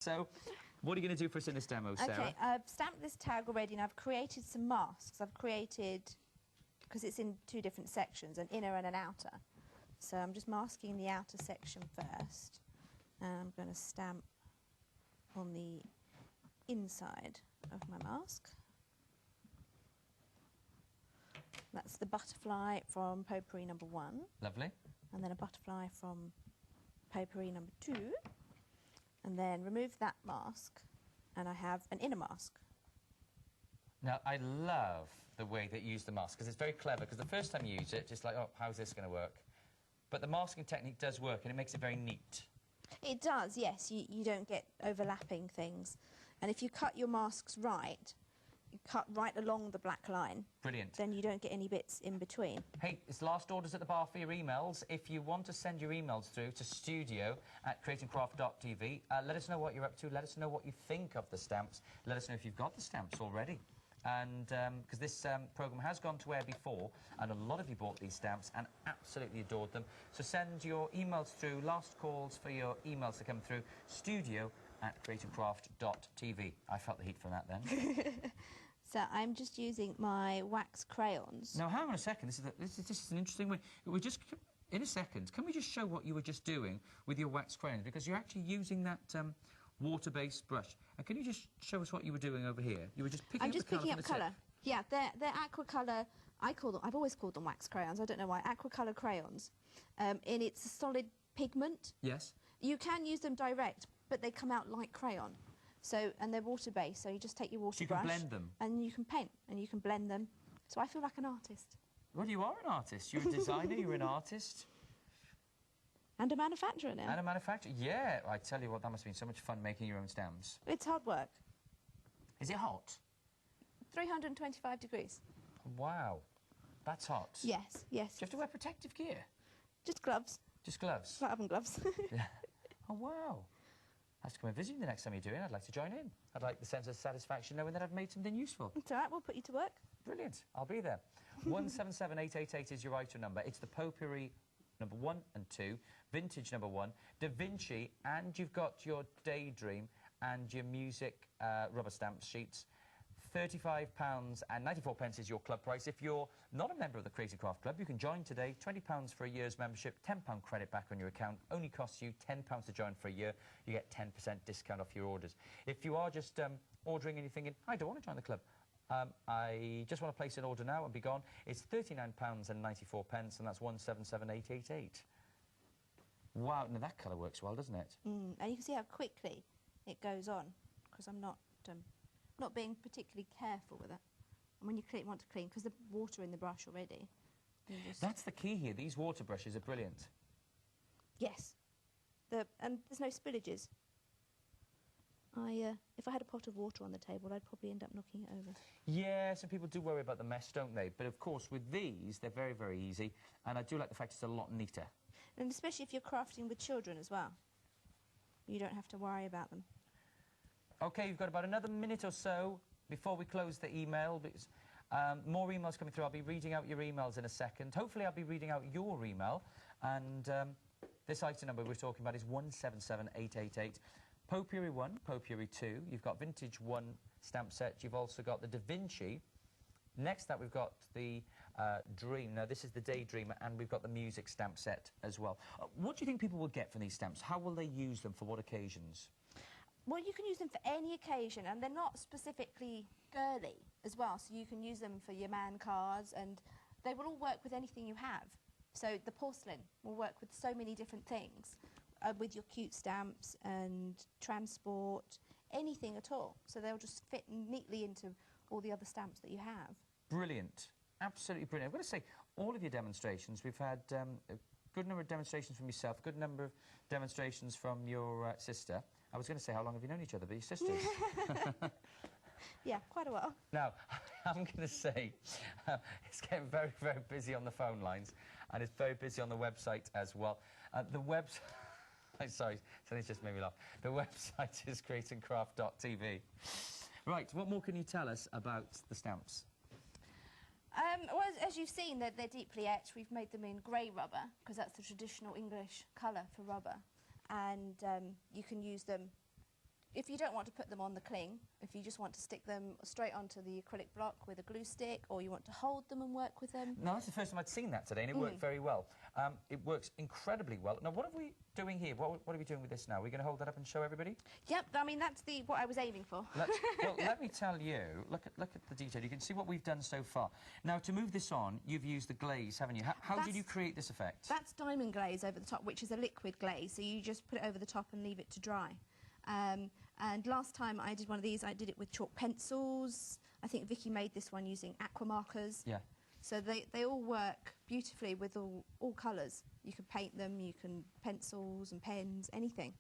So, what are you going to do for us in this demo, Sarah? Okay, I've stamped this tag already and I've created some masks. I've created, because it's in two different sections, an inner and an outer. So I'm just masking the outer section first. And I'm going to stamp on the inside of my mask. That's the butterfly from potpourri number 1. Lovely. And then a butterfly from potpourri number 2. And then remove that mask, and I have an inner mask. Now, I love the way that you use the mask, because it's very clever, because the first time you use it, just like, oh, how's this going to work? But the masking technique does work, and it makes it very neat. It does, yes. You don't get overlapping things. And if you cut your masks right, you cut right along the black line. Brilliant. Then you don't get any bits in between. Hey, it's last orders at the bar for your emails. If you want to send your emails through to studio@creatingcraft.tv, let us know what you're up to. Let us know what you think of the stamps. Let us know if you've got the stamps already. And because this programme has gone to air before, and a lot of you bought these stamps and absolutely adored them. So send your emails through, last calls for your emails to come through, studio@creatingcraft.tv. I felt the heat from that then. So I'm just using my wax crayons. Now, hang on a second. This is an interesting way. We just, in a second, can we just show what you were just doing with your wax crayons? Because you're actually using that water-based brush. And can you just show us what you were doing over here? You were just picking up the colour. I'm just picking up colour. Yeah, they're aqua colour. I've always called them wax crayons. I don't know why. Aqua colour crayons. And it's a solid pigment. Yes. You can use them direct, but they come out like crayon. So, and they're water-based, so you just take your water brush... So you can blend them? And you can paint, and you can blend them. So I feel like an artist. Well, you are an artist. You're a designer, you're an artist. And a manufacturer now. And a manufacturer, yeah. I tell you what, that must have been so much fun making your own stamps. It's hard work. Is it hot? 325 degrees. Wow. That's hot. Yes, yes. Do you have to wear protective gear? Just gloves. Just gloves? Flat oven gloves. Yeah. Oh, wow. I have to come and visit you the next time you're doing it. I'd like to join in. I'd like the sense of satisfaction knowing that I've made something useful. It's all right, we'll put you to work. Brilliant. I'll be there. 177888 is your item number. It's the potpourri number 1 and 2, vintage number 1, Da Vinci, and you've got your Daydream and your music rubber stamp sheets. £35.94 is your club price. If you're not a member of the Creative Craft Club, you can join today. £20 for a year's membership, £10 credit back on your account. Only costs you £10 to join for a year. You get 10% discount off your orders. If you are just ordering and you're thinking, I don't want to join the club, I just want to place an order now and be gone, it's £39.94, and that's 177888. Wow, now that colour works well, doesn't it? And you can see how quickly it goes on, because I'm not being particularly careful with it. And when you want to clean, because the water in the brush already. That's the key here. These water brushes are brilliant. Yes. And there's no spillages. If I had a pot of water on the table, I'd probably end up knocking it over. Yeah, some people do worry about the mess, don't they? But of course, with these, they're very, very easy. And I do like the fact it's a lot neater. And especially if you're crafting with children as well. You don't have to worry about them. OK, you've got about another minute or so before we close the email. Because, more emails coming through. I'll be reading out your emails in a second. Hopefully, I'll be reading out your email. And this item number we're talking about is 177888. Potpourri 1, Potpourri 2. You've got Vintage 1 stamp set. You've also got the Da Vinci. Next up, we've got the Dream. Now, this is the Daydream, and we've got the music stamp set as well. What do you think people will get from these stamps? How will they use them? For what occasions? Well, you can use them for any occasion, and they're not specifically girly as well, so you can use them for your man cards, and they will all work with anything you have. So the porcelain will work with so many different things, with your cute stamps and transport, anything at all. So they'll just fit neatly into all the other stamps that you have. Brilliant. Absolutely brilliant. I've got to say, all of your demonstrations, we've had a good number of demonstrations from yourself, a good number of demonstrations from your sister. I was going to say, how long have you known each other, but your sisters. Yeah, quite a while. Now, I'm going to say, it's getting very, very busy on the phone lines, and it's very busy on the website as well. The website... Sorry, something's just made me laugh. The website is creatingcraft.tv. Right, what more can you tell us about the stamps? Well, as you've seen, they're deeply etched. We've made them in grey rubber, because that's the traditional English colour for rubber. And you can use them if you don't want to put them on the cling, if you just want to stick them straight onto the acrylic block with a glue stick, or you want to hold them and work with them. No, that's the first time I'd seen that today, and it worked very well. It works incredibly well. Now, what are we doing here? What are we doing with this now? Are we going to hold that up and show everybody? Yep, I mean, that's what I was aiming for. Well, let me tell you, look at the detail. You can see what we've done so far. Now, to move this on, you've used the glaze, haven't you? How did you create this effect? That's diamond glaze over the top, which is a liquid glaze, so you just put it over the top and leave it to dry. And last time I did one of these, I did it with chalk pencils. I think Vicky made this one using aqua markers. Yeah. So they all work beautifully with all colours. You can paint them, you can pencils and pens, anything.